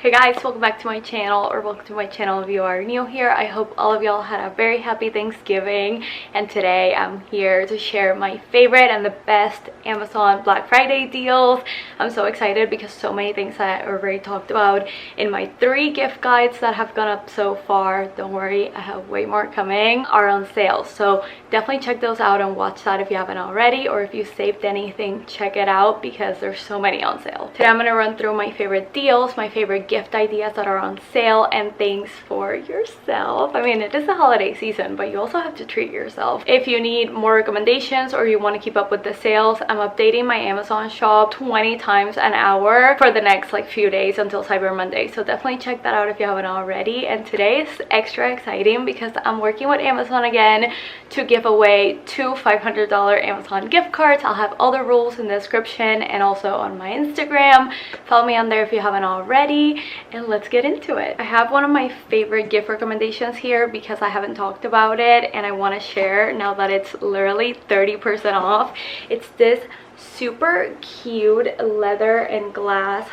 Hey guys, welcome back to my channel, or welcome to my channel if you are new here. I hope all of y'all had a very happy Thanksgiving, and today I'm here to share my favorite and the best Amazon Black Friday deals. I'm so excited because so many things that I already talked about in my 3 gift guides that have gone up so far, don't worry, I have way more coming, are on sale. So definitely check those out and watch that if you haven't already, or if you saved anything, check it out because there's so many on sale. Today I'm going to run through my favorite deals, my favorite gift ideas that are on sale, and things for yourself. I mean, it is the holiday season, but you also have to treat yourself. If you need more recommendations or you want to keep up with the sales, I'm updating my Amazon shop 20 times an hour for the next few days until Cyber Monday. So definitely check that out if you haven't already. And today is extra exciting because I'm working with Amazon again to give away 2 $500 Amazon gift cards. I'll have all the rules in the description and also on my Instagram. Follow me on there if you haven't already. And let's get into it. I have one of my favorite gift recommendations here because I haven't talked about it and I want to share now that it's literally 30% off. It's this super cute leather and glass,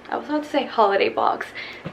I was about to say holiday box,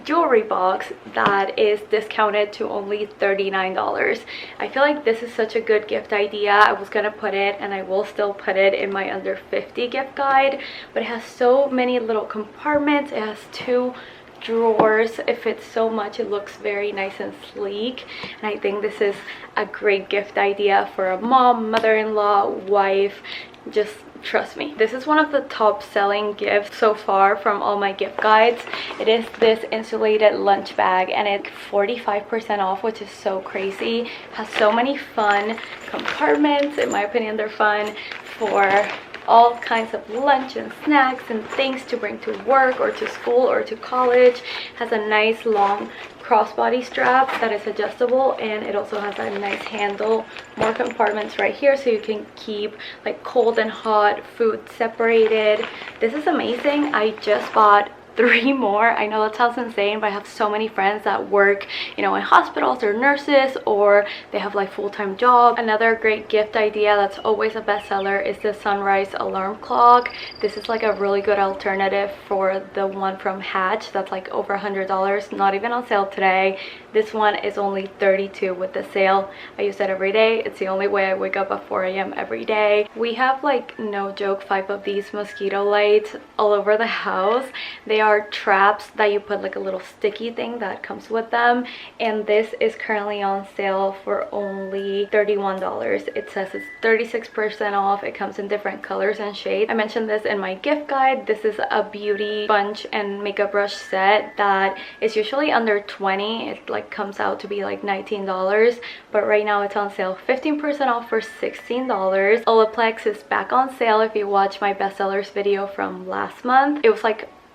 jewelry box that is discounted to only $39. I feel like this is such a good gift idea. I was gonna put it, and I will still put it in my under 50 gift guide, but it has so many little compartments. It has 2 drawers. It fits so much. It looks very nice and sleek, and I think this is a great gift idea for a mom, mother-in-law, wife. Just trust me, this is one of the top selling gifts so far from all my gift guides. It is this insulated lunch bag, and it's 45% off, which is so crazy. It has so many fun compartments. In my opinion, they're fun for all kinds of lunch and snacks and things to bring to work or to school or to college. Has a nice long crossbody strap that is adjustable, and it also has a nice handle, more compartments right here so you can keep cold and hot food separated. This is amazing. I just bought 3 more. I know that sounds insane, but I have so many friends that work, in hospitals or nurses, or they have full-time jobs. Another great gift idea that's always a bestseller is the sunrise alarm clock. This is a really good alternative for the one from Hatch that's over $100, not even on sale today. This one is only $32 with the sale. I use it every day. It's the only way I wake up at 4 a.m. every day. We have no joke 5 of these mosquito lights all over the house. They are traps that you put a little sticky thing that comes with them, and this is currently on sale for only $31. It says it's 36% off. It comes in different colors and shades. I mentioned this in my gift guide. This is a beauty sponge and makeup brush set that is usually under $20. It comes out to be $19, but right now it's on sale 15% off for $16. Olaplex is back on sale. If you watch my bestsellers video from last month, it was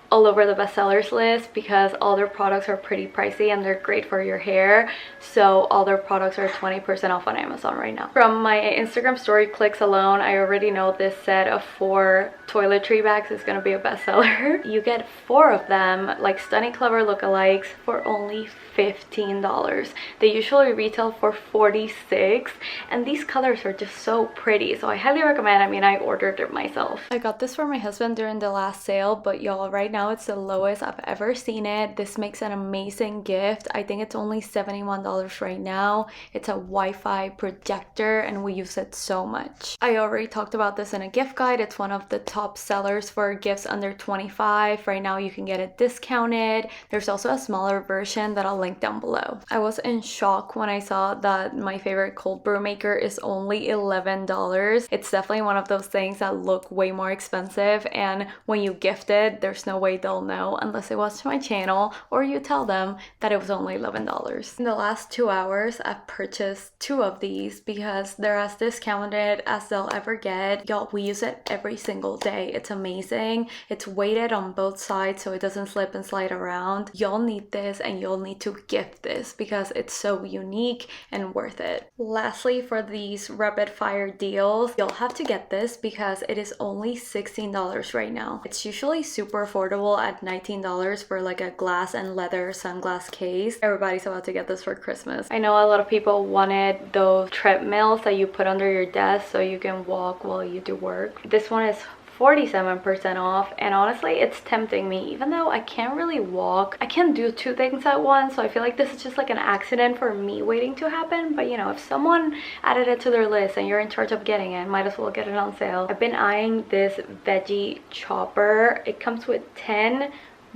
all over the bestsellers list because all their products are pretty pricey and they're great for your hair. So all their products are 20% off on Amazon right now. From my Instagram story clicks alone, I already know this set of 4 toiletry bags is going to be a bestseller. You get 4 of them, Stunning Clever lookalikes, for only $15. They usually retail for $46, and these colors are just so pretty, so I highly recommend. I mean, I ordered it myself. I got this for my husband during the last sale, but y'all, right now it's the lowest I've ever seen it. This makes an amazing gift. I think it's only $71 right now. It's a Wi-Fi projector, and we use it so much. I already talked about this in a gift guide. It's one of the top sellers for gifts under $25. Right now you can get it discounted. There's also a smaller version that I'll link down below. I was in shock when I saw that my favorite cold brew maker is only $11. It's definitely one of those things that look way more expensive, and when you gift it, there's no way they'll know unless they watch my channel or you tell them that it was only $11. In the last 2 hours, I've purchased 2 of these because they're as discounted as they'll ever get. Y'all, we use it every single day. It's amazing. It's weighted on both sides so it doesn't slip and slide around. Y'all need this, and you'll need to gift this because it's so unique and worth it. Lastly, for these rapid fire deals, you'll have to get this because it is only $16 right now. It's usually super affordable at $19 for a glass and leather sunglass case. Everybody's about to get this for Christmas. I know a lot of people wanted those treadmills that you put under your desk so you can walk while you do work. This one is 47% off, and honestly it's tempting me. Even though I can't really walk, I can't do two things at once, so I feel like this is just like an accident for me waiting to happen. But you know, if someone added it to their list and you're in charge of getting it, might as well get it on sale. I've been eyeing this veggie chopper. It comes with 10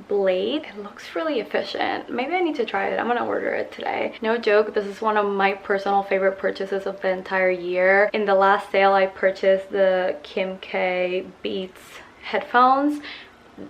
blade. It looks really efficient. Maybe I need to try it. I'm gonna order it today. No joke, this is one of my personal favorite purchases of the entire year. In the last sale I purchased the Kim K Beats headphones.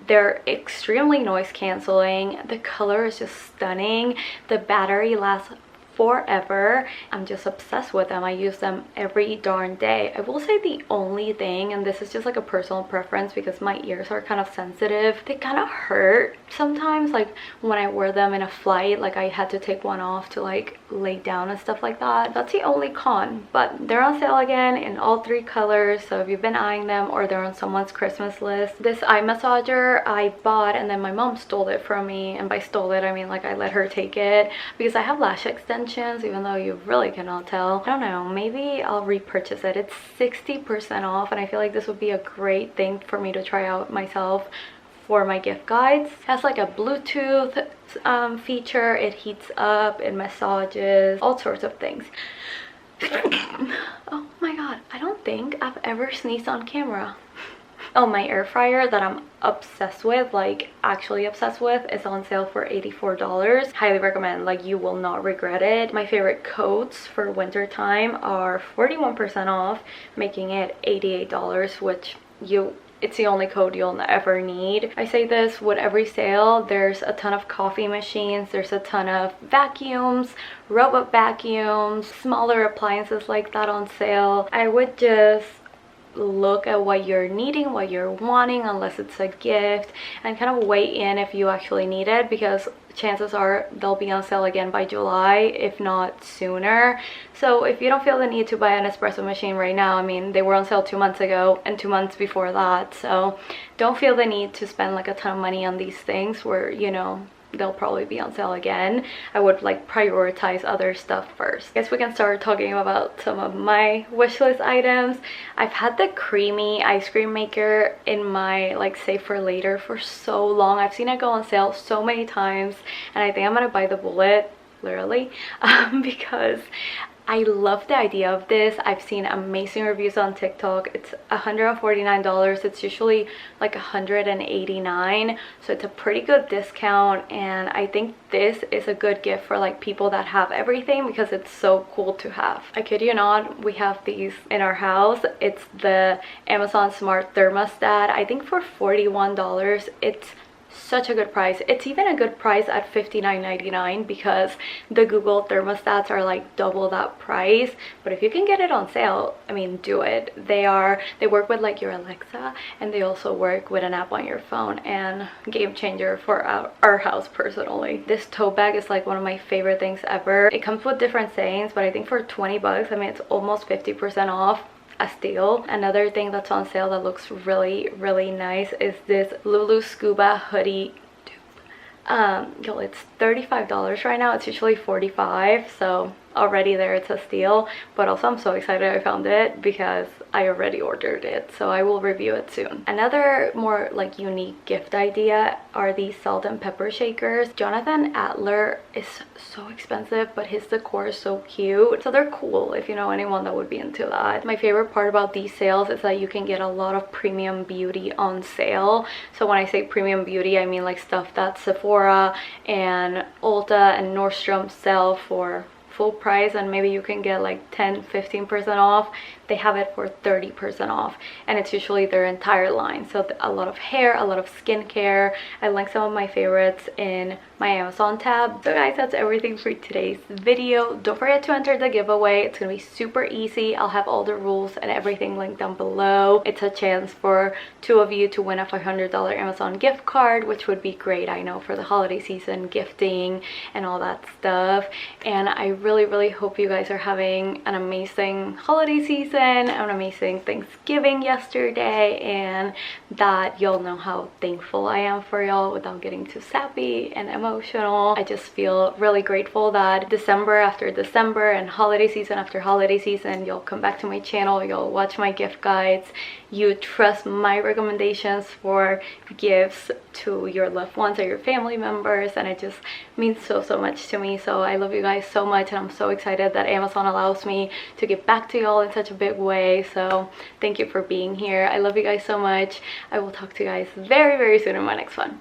They're extremely noise canceling. The color is just stunning. The battery lasts forever. I'm just obsessed with them. I use them every darn day. I will say the only thing, and this is just like a personal preference because my ears are kind of sensitive, they kind of hurt sometimes, like when I wear them in a flight, like I had to take one off to like lay down and stuff like that. That's the only con, but they're on sale again in all 3 colors. So if you've been eyeing them or they're on someone's Christmas list. This eye massager I bought and then my mom stole it from me, and by stole it I mean like I let her take it because I have lash extensions, even though you really cannot tell. I don't know, maybe I'll repurchase it. It's 60% off, and I feel like this would be a great thing for me to try out myself for my gift guides. It has like a Bluetooth feature. It heats up, it massages, all sorts of things. Oh my god, I don't think I've ever sneezed on camera. Oh, my air fryer that I'm obsessed with, like actually obsessed with, is on sale for $84. Highly recommend, like you will not regret it. My favorite coats for winter time are 41% off, making it $88, which it's the only coat you'll ever need. I say this with every sale. There's a ton of coffee machines, there's a ton of vacuums, robot vacuums, smaller appliances like that on sale. I would just look at what you're needing, what you're wanting, unless it's a gift, and kind of weigh in if you actually need it, because chances are they'll be on sale again by July, if not sooner. So if you don't feel the need to buy an espresso machine right now, I mean, they were on sale 2 months ago and 2 months before that, so don't feel the need to spend like a ton of money on these things where, you know, they'll probably be on sale again. I would like prioritize other stuff first. I guess we can start talking about some of my wish list items. I've had the creamy ice cream maker in my like save for later for so long. I've seen it go on sale so many times, and I think I'm gonna buy the bullet, literally, because I love the idea of this. I've seen amazing reviews on TikTok. It's $149. It's usually like $189, so it's a pretty good discount, and I think this is a good gift for like people that have everything, because it's so cool to have. I kid you not, we have these in our house. It's the Amazon Smart Thermostat. I think for $41, it's such a good price. It's even a good price at $59.99 because the Google thermostats are like double that price. But if you can get it on sale, I mean, do it. They work with like your Alexa, and they also work with an app on your phone, and game changer for our house personally. This tote bag is like one of my favorite things ever. It comes with different sayings, but I think for 20 bucks, I mean, it's almost 50% off. A steal. Another thing that's on sale that looks really nice is this Lulu Scuba hoodie dupe. Yo, it's $35 right now. It's usually $45, so already there, it's a steal. But also I'm so excited I found it because I already ordered it, so I will review it soon. Another more like unique gift idea are these salt and pepper shakers. Jonathan Adler is so expensive, but his decor is so cute, so they're cool if you know anyone that would be into that. My favorite part about these sales is that you can get a lot of premium beauty on sale. So when I say premium beauty, I mean like stuff that Sephora and Ulta and Nordstrom sell for full price, and maybe you can get like 10-15% off. They have it for 30% off, and it's usually their entire line. So a lot of hair, a lot of skincare. I linked some of my favorites in my Amazon tab. So guys, that's everything for today's video. Don't forget to enter the giveaway. It's gonna be super easy. I'll have all the rules and everything linked down below. It's a chance for 2 of you to win a $500 Amazon gift card, which would be great, I know, for the holiday season, gifting and all that stuff. And I really hope you guys are having an amazing holiday season. an amazing Thanksgiving yesterday, and that y'all know how thankful I am for y'all without getting too sappy and emotional. I just feel really grateful that December after December and holiday season after holiday season, you'll come back to my channel, you'll watch my gift guides, you trust my recommendations for gifts to your loved ones or your family members, and it just means so much to me. So I love you guys so much, and I'm so excited that Amazon allows me to give back to y'all in such a big way. So thank you for being here. I love you guys so much. I will talk to you guys very soon in my next one.